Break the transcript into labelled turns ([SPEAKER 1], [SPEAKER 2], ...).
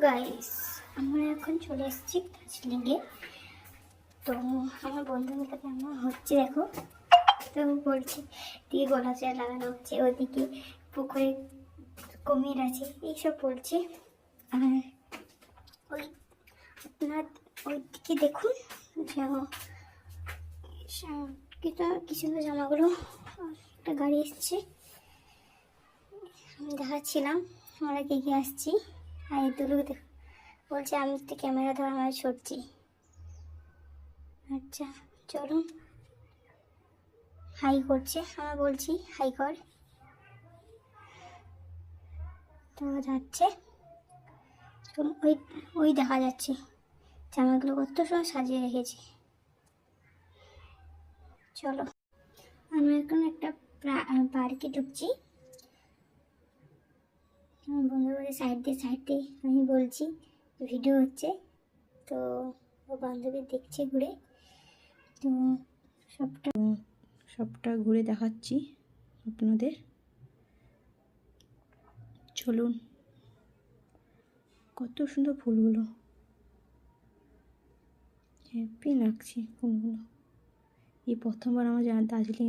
[SPEAKER 1] Guys, আমরা এখন চলে এসেছি দার্জিলিংয়ে। তো আমার বন্ধুদের সাথে আমার হচ্ছে দেখো। তো বলছি দিকে গোলা চেয়ার লাগানো হচ্ছে, ওইদিকে পুকুরে কুমির আছে, এইসব বলছে। আর ওই আপনার ওইদিকে দেখুন কি সুন্দর জামাগুলো। একটা গাড়ি এসছে, আমি দেখাচ্ছিলাম আমরা কে কে আসছি। আর এই দুলুক দেখ বলছে আমি তো ক্যামেরা ধরে আমরা ছুটছি। আচ্ছা চলুন, হাই করছে, আমরা বলছি হাই কর। তো যাচ্ছে, চলুন। ওই ওই দেখা যাচ্ছে জামাগুলো কত সময় সাজিয়ে রেখেছি। চলো, আমি এখন একটা পার্কে ঢুকছি। আমার বন্ধু বলে সাইড দিয়ে আমি বলছি ভিডিও হচ্ছে। তো ও বান্ধবী দেখছে ঘুরে। তো
[SPEAKER 2] সবটা ঘুরে দেখাচ্ছি আপনাদের, চলুন। কত সুন্দর ফুলগুলো, হ্যাপি লাগছে ফুলগুলো। এই প্রথমবার আমার দার্জিলিং